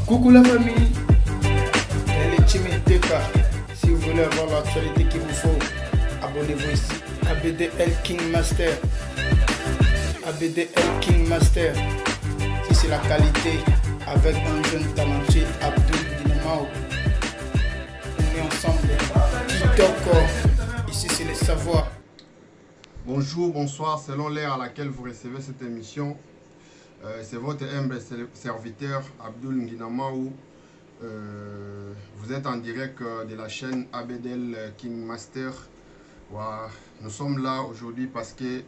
Coucou la famille, elle est Team TK. Si vous voulez avoir l'actualité qu'il vous faut, abonnez-vous ici. ABDL King Master. ABDL King Master. Si c'est la qualité, avec un jeune talentueux, Abdul Dinamao. On est ensemble. TikTok. Ici c'est le savoir. Bonjour, bonsoir, selon l'heure à laquelle vous recevez cette émission. C'est votre humble serviteur Abdul Nginamaou. Vous êtes en direct de la chaîne ABDL King Master. Voilà. Nous sommes là aujourd'hui parce que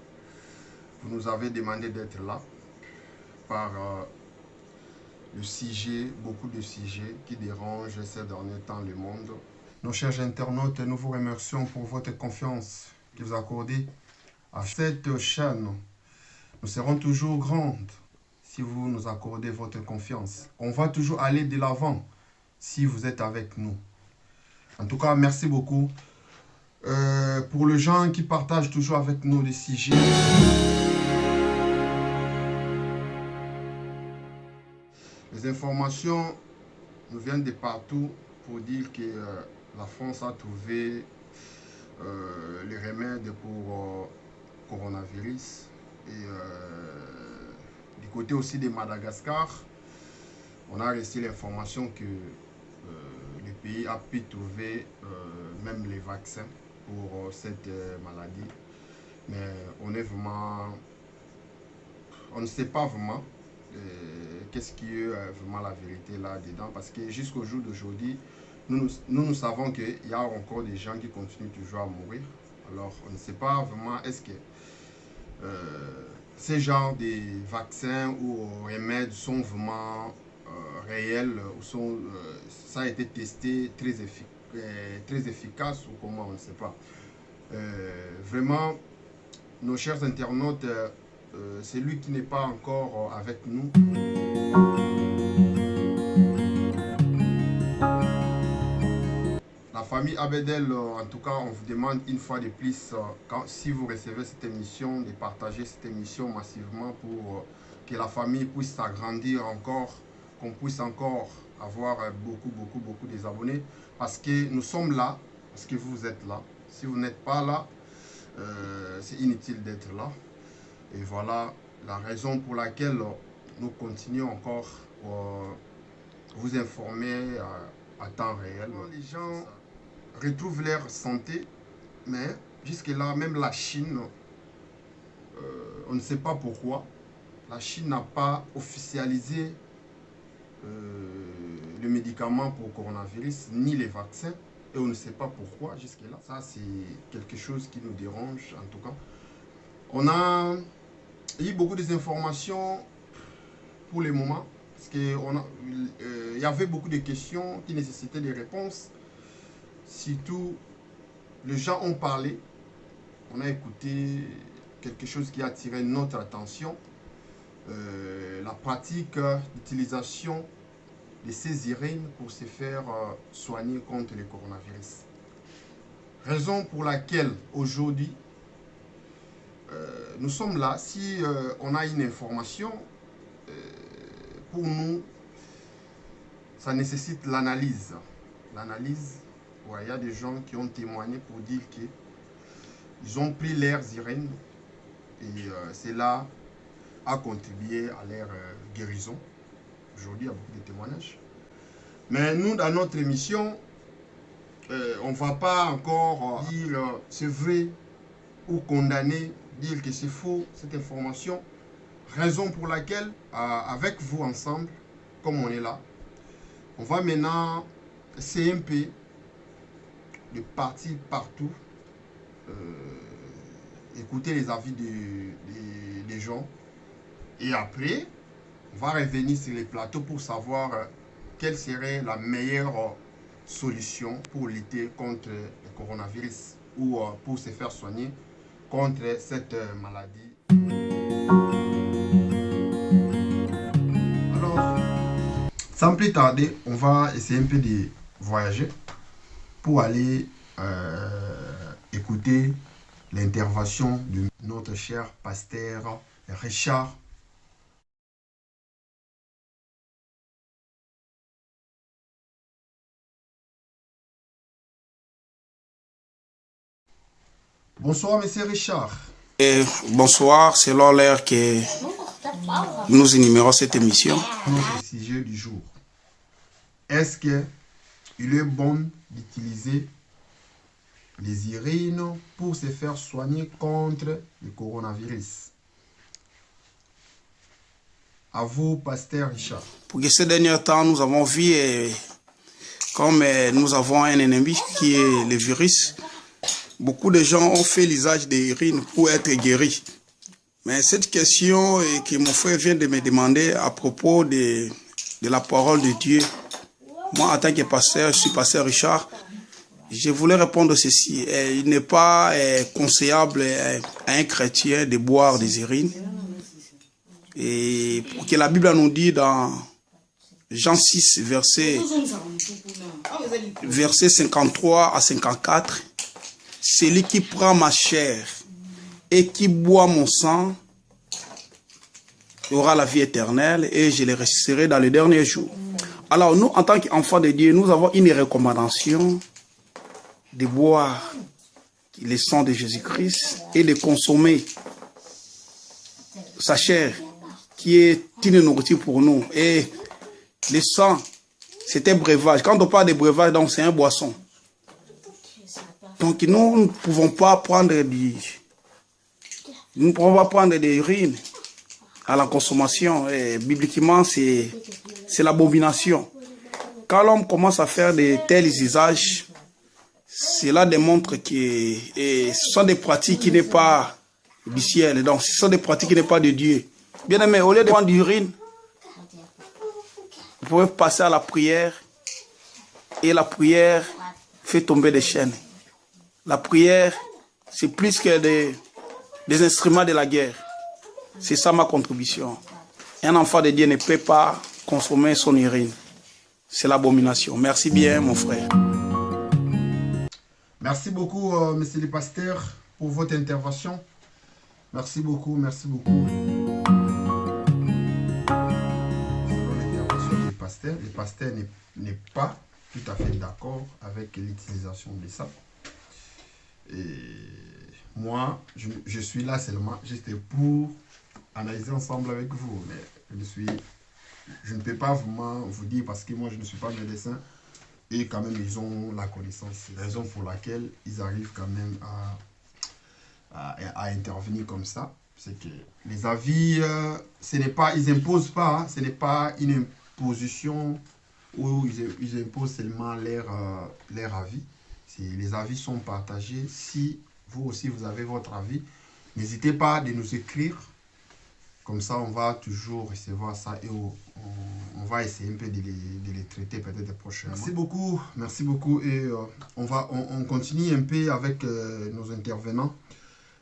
vous nous avez demandé d'être là par le sujet, beaucoup de sujets qui dérangent ces derniers temps le monde. Nos chers internautes, nous vous remercions pour votre confiance que vous accordez à cette chaîne. Nous serons toujours grandes si vous nous accordez votre confiance. On va toujours aller de l'avant si vous êtes avec nous. En tout cas, merci beaucoup. Pour les gens qui partagent toujours avec nous les sujets. Les informations nous viennent de partout pour dire que la France a trouvé les remèdes pour coronavirus. Et du côté aussi de Madagascar, on a reçu l'information que le pays a pu trouver même les vaccins pour cette maladie. Mais on est vraiment, on ne sait pas vraiment qu'est-ce qui est vraiment la vérité là-dedans. Parce que jusqu'au jour d'aujourd'hui, nous savons qu'il y a encore des gens qui continuent toujours à mourir. Alors on ne sait pas vraiment est-ce que ces genres de vaccins ou remèdes sont vraiment réels, ou ça a été testé très efficace ou comment, on ne sait pas. Vraiment, nos chers internautes, celui qui n'est pas encore avec nous, la famille ABDL, en tout cas, on vous demande une fois de plus, si vous recevez cette émission, de partager cette émission massivement pour que la famille puisse s'agrandir encore, qu'on puisse encore avoir beaucoup des abonnés. Parce que nous sommes là, parce que vous êtes là. Si vous n'êtes pas là, c'est inutile d'être là. Et voilà la raison pour laquelle nous continuons encore vous informer à temps réel. Les gens retrouvent leur santé, mais jusque-là, même la Chine, on ne sait pas pourquoi. La Chine n'a pas officialisé le médicament pour coronavirus, ni les vaccins, et on ne sait pas pourquoi jusque-là. Ça, c'est quelque chose qui nous dérange, en tout cas. On a eu beaucoup d'informations pour le moment, parce qu'il y avait beaucoup de questions qui nécessitaient des réponses. Surtout, les gens ont parlé, on a écouté quelque chose qui a attiré notre attention, la pratique d'utilisation de ces sirènes pour se faire soigner contre le coronavirus. Raison pour laquelle aujourd'hui, nous sommes là. Si on a une information, pour nous, ça nécessite l'analyse. L'analyse. Ouais, il y a des gens qui ont témoigné pour dire qu'ils ont pris l'air sirène et cela a contribué à leur guérison. Aujourd'hui, il y a beaucoup de témoignages. Mais nous, dans notre émission, on ne va pas encore dire c'est vrai ou condamner, dire que c'est faux cette information. Raison pour laquelle, avec vous ensemble, comme on est là, on va maintenant CMP de partir partout, écouter les avis des gens. Et après, on va revenir sur les plateaux pour savoir quelle serait la meilleure solution pour lutter contre le coronavirus ou pour se faire soigner contre cette maladie. Alors, sans plus tarder, on va essayer un peu de voyager pour aller écouter l'intervention de notre cher pasteur Richard. Bonsoir, monsieur Richard. Et bonsoir, selon l'heure que nous énumérons cette émission. Notre sujet du jour. Est-ce qu'il est bon d'utiliser les urines pour se faire soigner contre le coronavirus? À vous, pasteur Richard. Pour que ces derniers temps, nous avons vu, comme nous avons un ennemi qui est le virus, beaucoup de gens ont fait l'usage des urines pour être guéris. Mais cette question que mon frère vient de me demander à propos de la parole de Dieu, moi en tant que pasteur, je suis pasteur Richard, je voulais répondre ceci. Il n'est pas conseillable à un chrétien de boire des urines. Et pour que la Bible nous dit dans Jean 6, verset 53 à 54, celui qui prend ma chair et qui boit mon sang aura la vie éternelle et je le ressusciterai dans le dernier jour. Alors nous, en tant qu'enfants de Dieu, nous avons une recommandation de boire le sang de Jésus-Christ et de consommer sa chair qui est une nourriture pour nous. Et le sang, c'est un breuvage. Quand on parle de breuvage, donc c'est un boisson. Donc nous ne pouvons pas prendre des urines à la consommation. Et bibliquement, c'est l'abomination. Quand l'homme commence à faire de tels usages, cela démontre que ce sont des pratiques qui n'est pas du ciel. Donc ce sont des pratiques qui n'est pas de Dieu. Bien aimé, au lieu de prendre de l'urine, vous pouvez passer à la prière. Et la prière fait tomber des chaînes. La prière, c'est plus que des instruments de la guerre. C'est ça ma contribution. Un enfant de Dieu ne peut pas consommer son urine. C'est l'abomination. Merci bien, mon frère. Merci beaucoup, monsieur le pasteur, pour votre intervention. Merci beaucoup, merci beaucoup. Selon l'intervention du pasteur, le pasteur n'est pas tout à fait d'accord avec l'utilisation de ça. Et moi, je suis là seulement juste pour analyser ensemble avec vous. Mais je ne peux pas vraiment vous dire parce que moi, je ne suis pas médecin. Et quand même, ils ont la connaissance. C'est la raison pour laquelle ils arrivent quand même à intervenir comme ça. C'est que les avis, ils n'imposent pas. Hein, ce n'est pas une imposition où ils imposent seulement leur avis. Les avis sont partagés. Si vous aussi, vous avez votre avis, n'hésitez pas de nous écrire. Comme ça, on va toujours recevoir ça et on va essayer un peu de les traiter peut-être prochainement. Merci beaucoup. Et on continue un peu avec nos intervenants.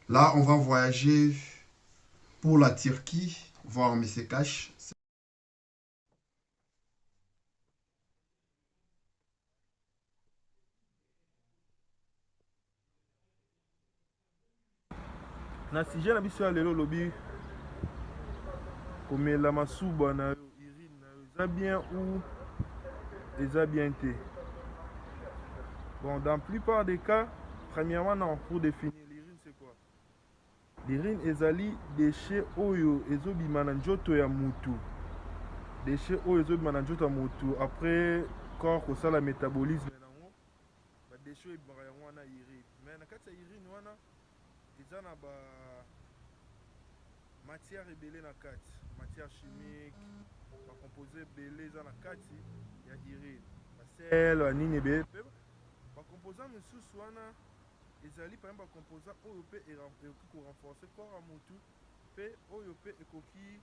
Là, on va voyager pour la Turquie, voir M. Cash. Na sujet na biso ya lelo lobi komela masuba na urine na eza bien ou eza bien te. Bon, dans la plupart des cas, premièrement, non, pour définir l'urine, c'est quoi? L'urine ezali déchet oyo ezobima na nzoto ya mutu. Déchet oyo ezobima na nzoto ya mutu après corps kosala métabolisme nango, ba déchet ebimaka yango wana urine. Mais na kati ya urine wana eza na ba matière ebele na kati, matière chimique, ba composé ebele eza na kati ya urine, ba sel, ba nini ebele. Ba composant misusu wana ezali par exemple ba composant oyo pe ekoki ko renforcer corps ya mutu pe oyo pe ekoki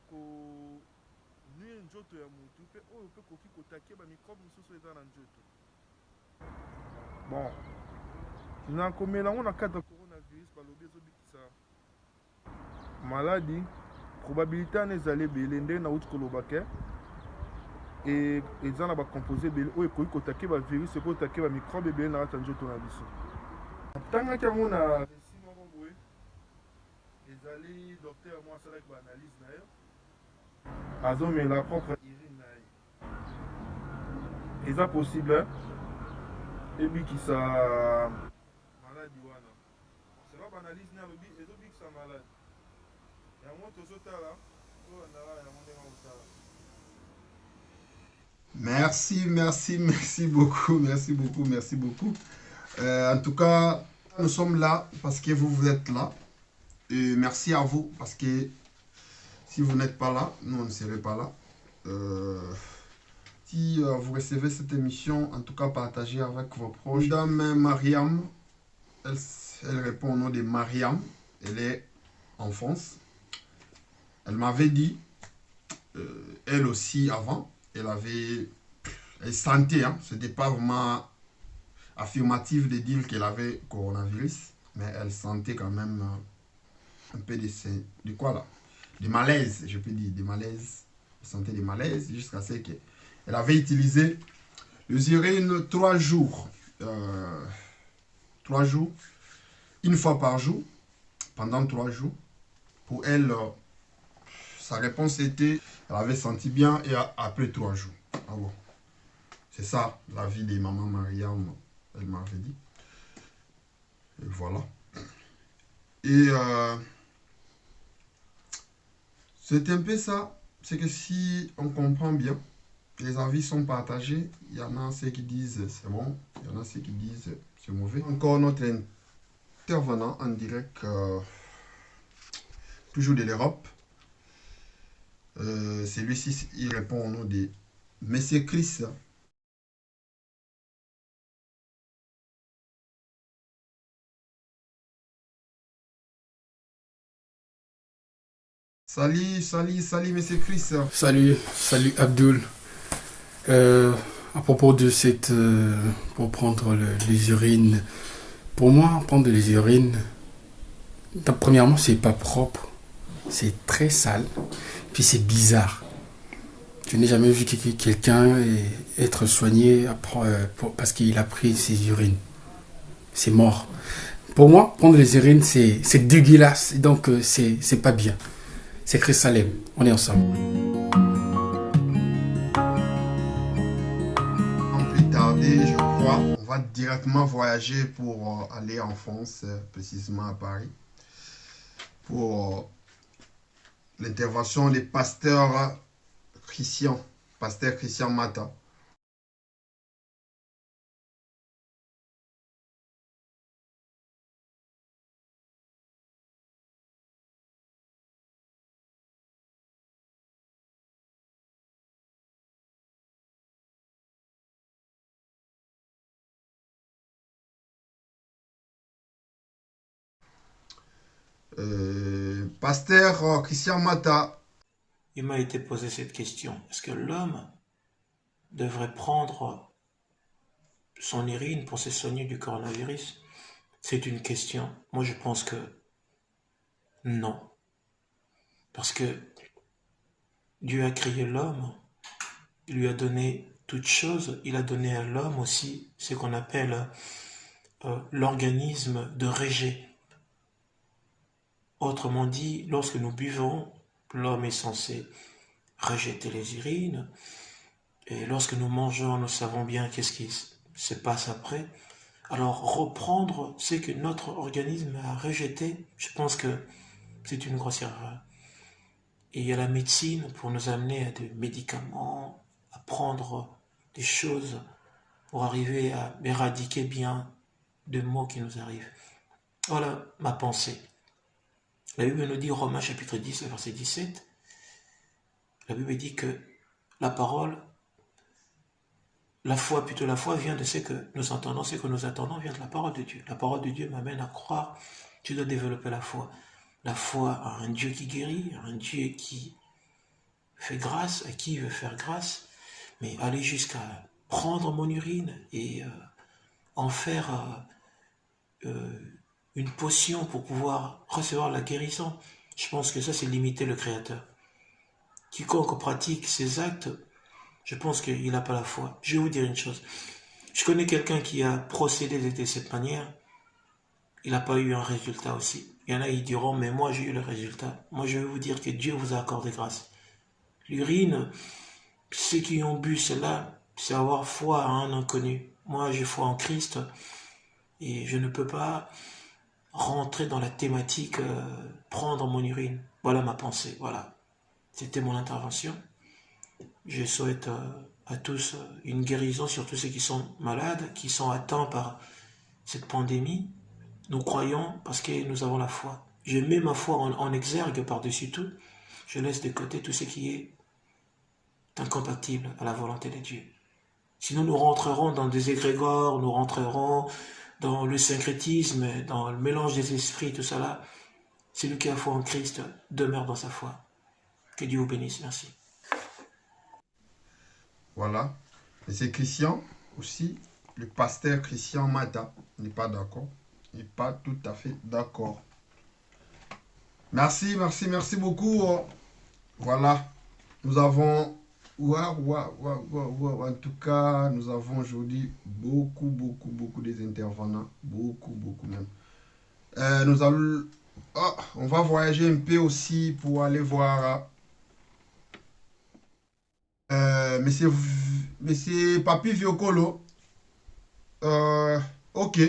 ko nuire nzoto ya mutu pe oyo pe ekoki kotakia ba microbe misusu eza na nzoto. Bon, na komela ngo na kati ya coronavirus balobi ezobikisa maladie, probabilité wana ezali ebele nde nauti koloba ke et eza na bacomposé ebele oyo ekoki kotake bavirus ekoki kotake bamicrobe ebele na kati ya nzoto na biso. Natangaki yango na resi moko boye, ezali docteur mo asalaki baanalyse na ye, azomela propre urine na ye. Eza possible ebikisa maladi wana, selo baanalyse na alobi ezobikisa maladi yango tozotala tolandala yango ndenge kosala. Merci beaucoup, merci beaucoup. En tout cas, nous sommes là parce que vous êtes là. Et merci à vous parce que si vous n'êtes pas là, nous ne serons pas là. Si vous recevez cette émission, en tout cas, partagez avec vos proches. Madame Mariam, elle répond au nom de Mariam. Elle est en France. Elle m'avait dit, elle aussi avant, elle sentait, hein, ce n'était pas vraiment affirmatif de dire qu'elle avait coronavirus, mais elle sentait quand même un peu de quoi là, de malaise, je peux dire, de malaise. Elle sentait des malaises jusqu'à ce qu'elle avait utilisé les urines 3 jours. 3 jours, une fois par jour, pendant 3 jours. Pour elle, sa réponse était, elle avait senti bien et après 3 jours. Ah bon. C'est ça, la vie de maman Mariam, elle m'avait dit. Et voilà. Et c'est un peu ça. C'est que si on comprend bien, les avis sont partagés. Il y en a ceux qui disent c'est bon, il y en a ceux qui disent c'est mauvais. Encore notre intervenant en direct, toujours de l'Europe. Celui-ci, il répond au nom de Monsieur Chris. Salut, Monsieur Chris. Salut Abdul. À propos de cette... pour prendre les urines, pour moi, prendre les urines, premièrement, c'est pas propre, c'est très sale, puis c'est bizarre. Je n'ai jamais vu quelqu'un être soigné parce qu'il a pris ses urines. C'est mort. Pour moi, prendre les urines, c'est dégueulasse, donc c'est pas bien. C'est Chris Salem, on est ensemble. Sans plus tarder, je crois, on va directement voyager pour aller en France, précisément à Paris, pour l'intervention du pasteur Christian Mata. Pasteur Christian Mata. Il m'a été posé cette question. Est-ce que l'homme devrait prendre son urine pour se soigner du coronavirus? C'est une question. Moi, je pense que non. Parce que Dieu a créé l'homme, il lui a donné toutes choses, il a donné à l'homme aussi ce qu'on appelle l'organisme de rejet. Autrement dit, lorsque nous buvons, l'homme est censé rejeter les urines. Et lorsque nous mangeons, nous savons bien qu'est-ce qui se passe après. Alors, reprendre ce que notre organisme a rejeté, je pense que c'est une grossière erreur. Et il y a la médecine pour nous amener à des médicaments, à prendre des choses pour arriver à éradiquer bien des maux qui nous arrivent. Voilà ma pensée. La Bible nous dit, Romains chapitre 10, verset 17, la Bible dit que la parole, la foi vient de ce que nous entendons, ce que nous attendons vient de la parole de Dieu. La parole de Dieu m'amène à croire, tu dois développer la foi. La foi à un Dieu qui guérit, à un Dieu qui fait grâce, à qui il veut faire grâce, mais aller jusqu'à prendre mon urine et en faire une potion pour pouvoir recevoir la guérison, je pense que ça c'est limiter le Créateur. Quiconque pratique ces actes Je pense qu'il n'a pas la foi. Je vais vous dire une chose. Je connais quelqu'un qui a procédé de cette manière. Il n'a pas eu un résultat aussi. Il y en a, ils diront, mais moi j'ai eu le résultat. Moi je vais vous dire que Dieu vous a accordé grâce. L'urine, ceux qui ont bu cela, c'est avoir foi à un inconnu. Moi j'ai foi en Christ et je ne peux pas rentrer dans la thématique prendre mon urine. Voilà ma pensée, voilà. C'était mon intervention. Je souhaite à tous une guérison, surtout ceux qui sont malades, qui sont atteints par cette pandémie. Nous croyons parce que nous avons la foi. Je mets ma foi en exergue par-dessus tout. Je laisse de côté tout ce qui est incompatible à la volonté de Dieu. Sinon nous rentrerons dans des égrégores, nous rentrerons dans le syncrétisme, dans le mélange des esprits, tout ça là. Celui qui a foi en Christ demeure dans sa foi. Que Dieu vous bénisse. Merci. Voilà. Et c'est Christian aussi, le pasteur Christian Mata n'est pas d'accord. Il n'est pas tout à fait d'accord. Merci beaucoup. Voilà. Nous avons... En tout cas, nous avons aujourd'hui beaucoup des intervenants. Beaucoup même. Nous allons... on va voyager un peu aussi pour aller voir... Monsieur Papi Viokolo. Ok.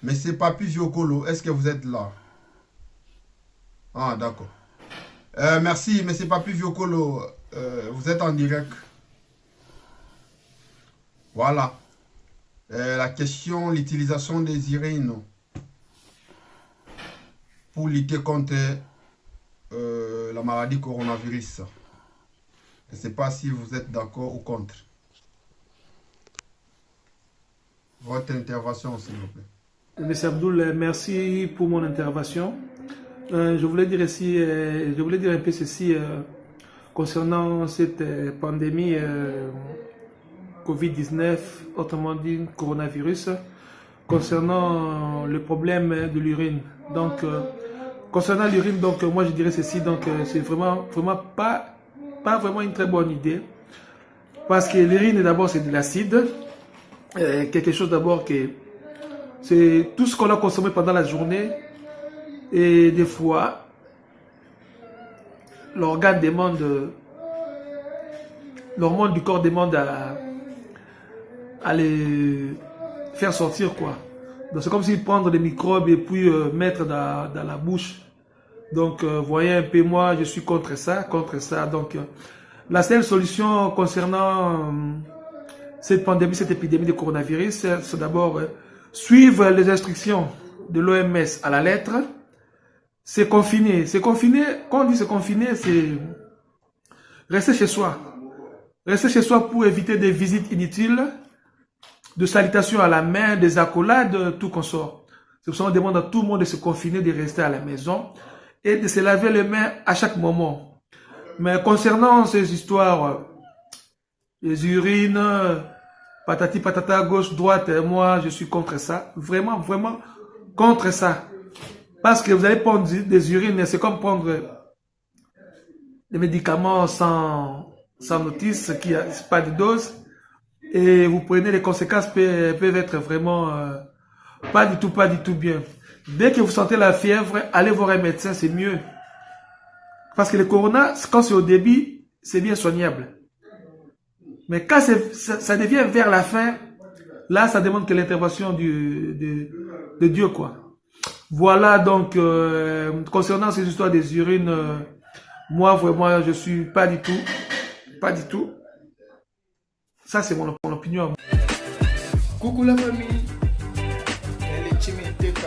Monsieur Papi Viokolo, est-ce que vous êtes là? Ah, d'accord. Merci, Monsieur Papi Viokolo. Vous êtes en direct. Voilà. La question, l'utilisation des urines pour lutter contre la maladie coronavirus. Je ne sais pas si vous êtes d'accord ou contre. Votre intervention, s'il vous plaît. Monsieur Abdoul, merci pour mon intervention. Je voulais dire un peu ceci concernant cette pandémie Covid-19, autrement dit coronavirus, concernant le problème de l'urine. Donc, concernant l'urine, donc moi je dirais ceci, donc c'est vraiment pas vraiment une très bonne idée, parce que l'urine d'abord c'est de l'acide, quelque chose d'abord que c'est tout ce qu'on a consommé pendant la journée, et des fois l'organe du corps demande à les faire sortir quoi. Donc c'est comme si prendre des microbes et puis mettre dans la bouche. Donc voyez un peu, moi je suis contre ça. Donc la seule solution concernant cette pandémie, cette épidémie de coronavirus, c'est d'abord suivre les instructions de l'OMS à la lettre. C'est confiner. Quand on dit c'est confiner, c'est rester chez soi. Rester chez soi pour éviter des visites inutiles, de salutations à la main, des accolades, tout consort. C'est pour ça qu'on demande à tout le monde de se confiner, de rester à la maison et de se laver les mains à chaque moment. Mais concernant ces histoires, les urines, patati patata, gauche, droite, moi je suis contre ça. Vraiment contre ça. Parce que vous allez prendre des urines, c'est comme prendre des médicaments sans notice, qui n'a pas de dose. Et vous prenez, les conséquences peuvent être vraiment pas du tout bien. Dès que vous sentez la fièvre, allez voir un médecin, c'est mieux. Parce que le corona, quand c'est au début, c'est bien soignable. Mais quand ça devient vers la fin, là, ça demande que l'intervention de Dieu, quoi. Voilà, donc, concernant ces histoires des urines, moi, vraiment, je suis pas du tout. Ça, c'est mon opinion. Coucou la famille, elle est Team TK.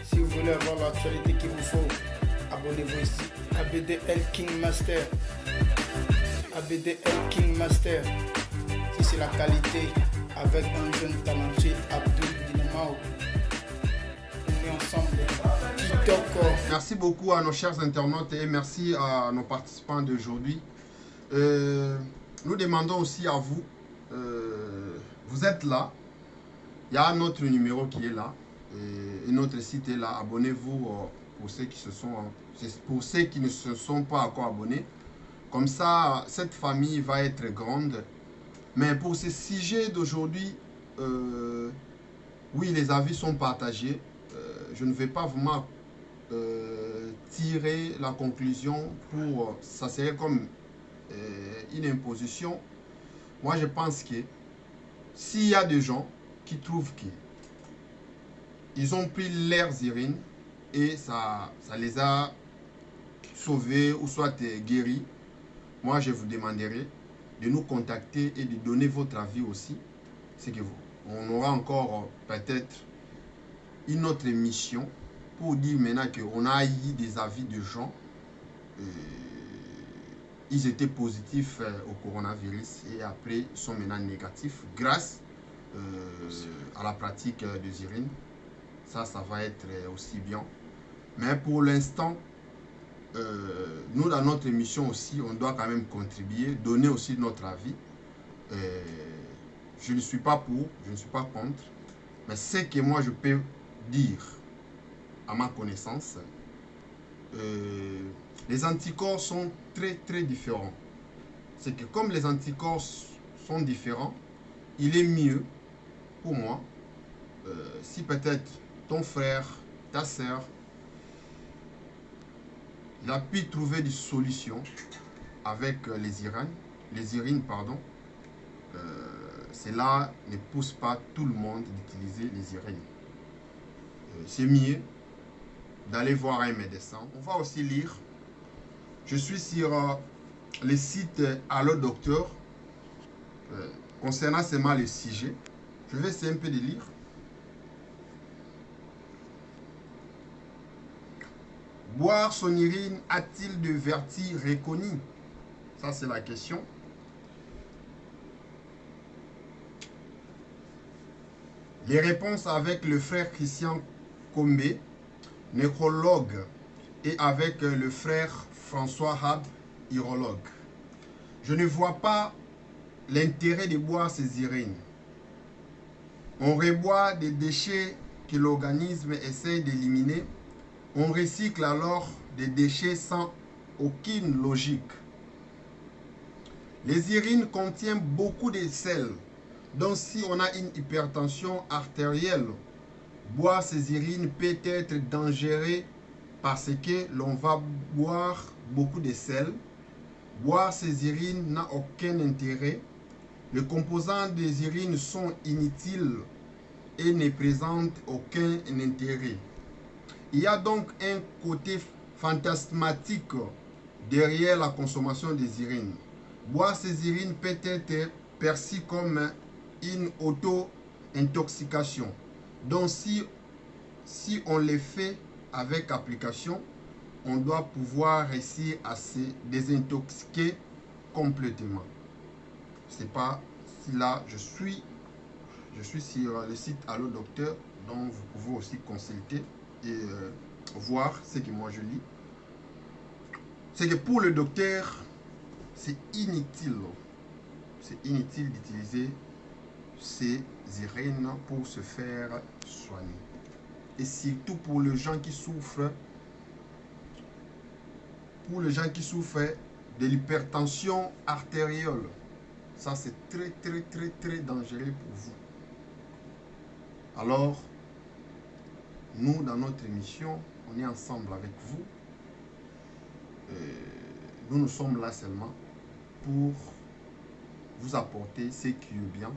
Si vous voulez avoir l'actualité qu'il vous faut, abonnez-vous ici. ABDL King Master. ABDL King Master. Si c'est la qualité, avec un jeune talentueux, Abdoul Dinamao. On est ensemble. TikTok. Merci beaucoup à nos chers internautes et merci à nos participants d'aujourd'hui. Nous demandons aussi à vous, vous êtes là, il y a un autre numéro qui est là, et notre site est là, abonnez-vous pour ceux qui ne se sont pas encore abonnés. Comme ça, cette famille va être grande. Mais pour ce sujet d'aujourd'hui, oui, les avis sont partagés. Je ne vais pas vraiment tirer la conclusion pour... Ça serait comme une imposition. Moi, je pense que s'il y a des gens qui trouvent qu'ils ont pris leurs urines et ça les a sauvés ou soit guéris, moi, je vous demanderai de nous contacter et de donner votre avis aussi. C'est que on aura encore peut-être une autre émission pour dire maintenant qu'on a eu des avis de gens. Ils étaient positifs au coronavirus et après ils sont maintenant négatifs grâce à la pratique des urines. Ça va être aussi bien. Mais pour l'instant, nous dans notre émission aussi, on doit quand même contribuer, donner aussi notre avis. Je ne suis pas pour, je ne suis pas contre, mais ce que moi je peux dire à ma connaissance, les anticorps sont très différents. C'est que comme les anticorps sont différents, il est mieux pour moi, si peut-être ton frère, ta soeur, il a pu trouver des solutions avec les urines, cela ne pousse pas tout le monde d'utiliser les urines. C'est mieux d'aller voir un médecin. On va aussi lire. Je suis sur le site Allo Docteur concernant seulement le sujet. Je vais essayer un peu de lire. Boire son urine a-t-il de vertus reconnues? Ça, c'est la question. Les réponses avec le frère Christian Combé, nécrologue, et avec le frère François Hab, urologue. Je ne vois pas l'intérêt de boire ces urines. On reboit des déchets que l'organisme essaie d'éliminer. On recycle alors des déchets sans aucune logique. Les urines contiennent beaucoup de sel. Donc si on a une hypertension artérielle, boire ces urines peut être dangereux parce que l'on va boire beaucoup de sel. Boire ces urines n'a aucun intérêt. Les composants des urines sont inutiles et ne présentent aucun intérêt. Il y a donc un côté fantasmatique derrière la consommation des urines. Boire ces urines peut être perçu comme une auto-intoxication. Donc si on les fait avec application, on doit pouvoir réussir à se désintoxiquer complètement. C'est pas si là je suis sur le site Allo Docteur, donc vous pouvez aussi consulter et voir ce que moi je lis. C'est que pour le docteur, c'est inutile d'utiliser ces urines pour se faire soigner. Et surtout pour les gens qui souffrent, de l'hypertension artérielle. Ça, c'est très dangereux pour vous. Alors, nous, dans notre émission, on est ensemble avec vous. Nous sommes là seulement pour vous apporter ce qui est bien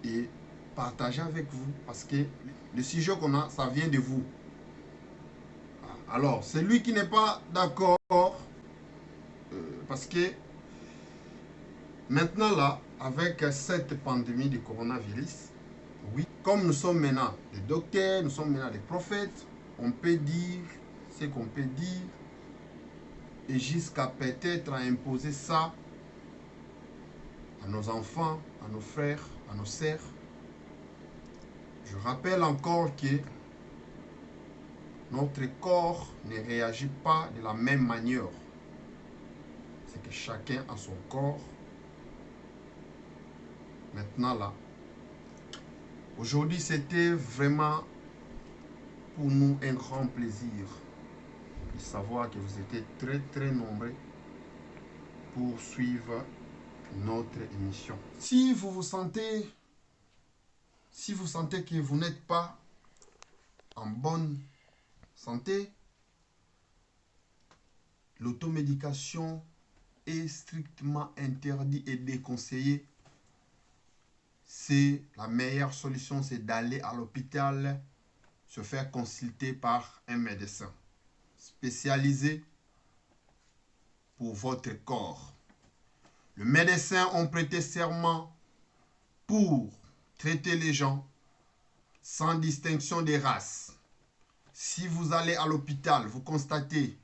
et partager avec vous. Parce que le sujet qu'on a, ça vient de vous. Alors, celui qui n'est pas d'accord, parce que maintenant là, avec cette pandémie de coronavirus, oui, comme nous sommes maintenant des docteurs, nous sommes maintenant des prophètes, on peut dire ce qu'on peut dire et jusqu'à peut-être imposer ça à nos enfants, à nos frères, à nos sœurs. Je rappelle encore que notre corps ne réagit pas de la même manière. C'est que chacun a son corps. Maintenant là, aujourd'hui c'était vraiment pour nous un grand plaisir de savoir que vous étiez très nombreux pour suivre notre émission. Si vous sentez que vous n'êtes pas en bonne santé, l'automédication est strictement interdite et déconseillée. C'est la meilleure solution, c'est d'aller à l'hôpital, se faire consulter par un médecin spécialisé pour votre corps. Les médecins ont prêté serment pour traiter les gens sans distinction des races. Si vous allez à l'hôpital, vous constatez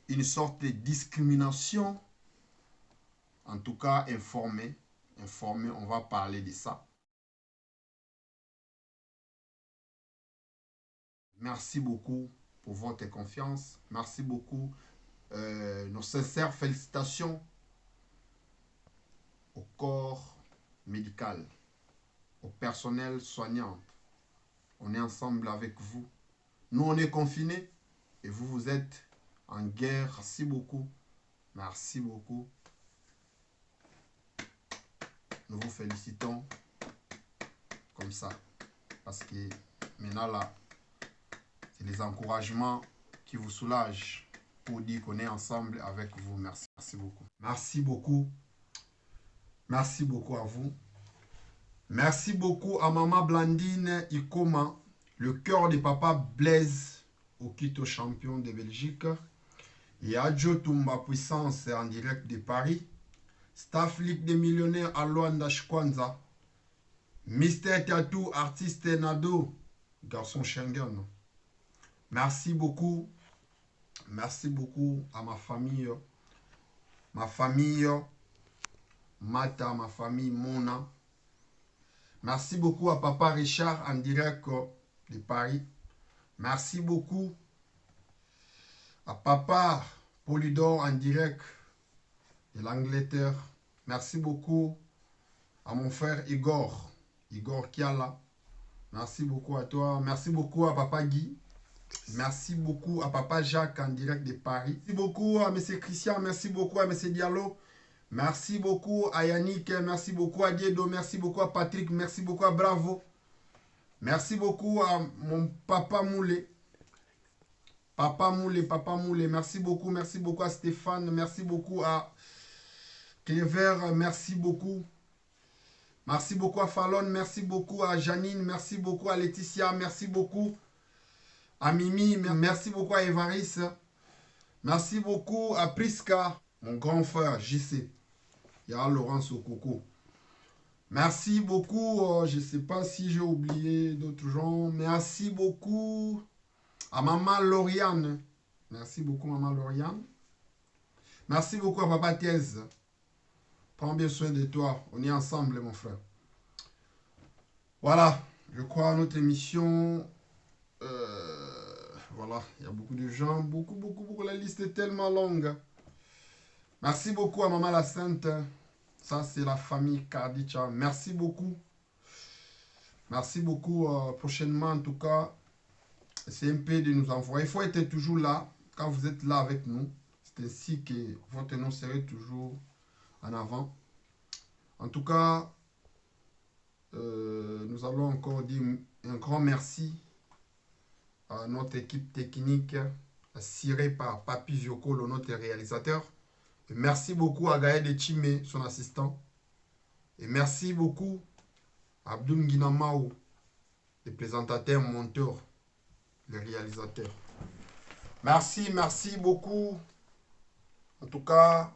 une sorte de discrimination, en tout cas informez, on va parler de ça. Merci beaucoup pour votre confiance. Merci beaucoup. Nos sincères félicitations au corps médical, au personnel soignant. On est ensemble avec vous. Nous, on est confinés et vous, vous êtes en guerre. Merci beaucoup. Merci beaucoup. Nous vous félicitons comme ça. Parce que maintenant, là, c'est les encouragements qui vous soulagent pour dire qu'on est ensemble avec vous. Merci. Merci beaucoup. Merci beaucoup. Merci beaucoup à vous. Merci beaucoup à Maman Blandine Ikoma, le cœur de Papa Blaise, au Quito champion de Belgique, et à Joe Tumba Puissance en direct de Paris, Staff Ligue des Millionnaires à Luanda Shkwanza, Mister Tatou, artiste Nado, garçon Schengen. Merci beaucoup à ma famille Mata, ma famille Mona. Merci beaucoup à Papa Richard en direct de Paris. Merci beaucoup à Papa Polydor en direct de l'Angleterre. Merci beaucoup à mon frère Igor Kiala. Merci beaucoup à toi. Merci beaucoup à Papa Guy. Merci beaucoup à Papa Jacques en direct de Paris. Merci beaucoup à M. Christian. Merci beaucoup à M. Diallo. Merci beaucoup à Yannick, merci beaucoup à Diedo, merci beaucoup à Patrick, merci beaucoup à Bravo. Merci beaucoup à mon Papa Moulé. Papa Moulé, merci beaucoup à Stéphane, merci beaucoup à Clever, merci beaucoup. Merci beaucoup à Fallon, merci beaucoup à Janine, merci beaucoup à Laetitia, merci beaucoup à Mimi, merci beaucoup à Évariste. Merci beaucoup à Priska, mon grand frère JC. Il y a Laurence Okoko. Merci beaucoup. Je ne sais pas si j'ai oublié d'autres gens. Merci beaucoup à Maman Lauriane. Merci beaucoup, Maman Lauriane. Merci beaucoup à Papa Thèse. Prends bien soin de toi. On est ensemble, mon frère. Voilà. Je crois à notre émission. Voilà. Il y a beaucoup de gens. Beaucoup. La liste est tellement longue. Merci beaucoup à Maman la Sainte. Ça, c'est la famille Kardicha. Merci beaucoup. Merci beaucoup. Prochainement, en tout cas, c'est un peu de nous envoyer. Il faut être toujours là quand vous êtes là avec nous. C'est ainsi que votre nom serait toujours en avant. En tout cas, nous allons encore dire un grand merci à notre équipe technique, assurée par Papi Viocolo, notre réalisateur. Et merci beaucoup à Gaël Chimé, son assistant. Et merci beaucoup à Abdul Nguinamaou, le présentateur, monteur, le réalisateur. Merci beaucoup. En tout cas,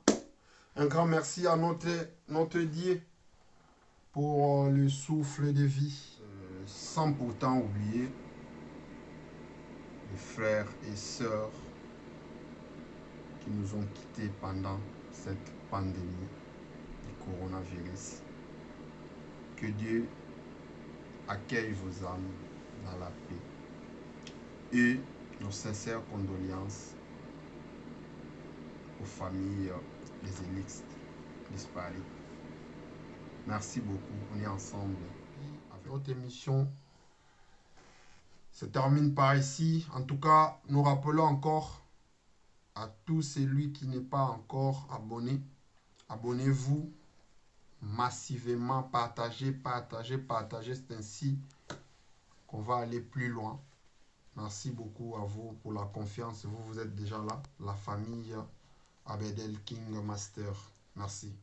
un grand merci à notre Dieu pour le souffle de vie. Sans pourtant oublier les frères et sœurs qui nous ont quittés pendant cette pandémie du coronavirus. Que Dieu accueille vos âmes dans la paix. Et nos sincères condoléances aux familles des élites disparus. Merci beaucoup. On est ensemble. Avec notre émission se termine par ici. En tout cas, nous rappelons encore à tout celui qui n'est pas encore abonné Abonnez-vous massivement, partagez. C'est ainsi qu'on va aller plus loin. Merci beaucoup à vous pour la confiance. Vous êtes déjà là, la famille Abedel King Master. Merci.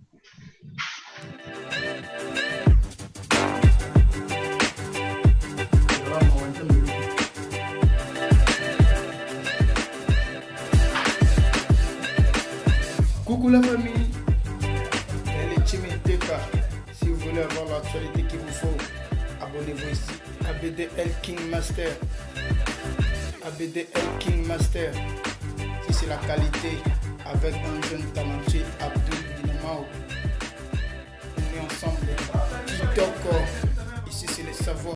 Coucou la famille, elle est Team TK. Si vous voulez avoir l'actualité qu'il vous faut, abonnez-vous ici. ABDL King Master. ABDL King Master. Si c'est la qualité, avec un jeune talentueux, Abdul Dinamao. On est ensemble. TikTok, ici c'est les savoirs.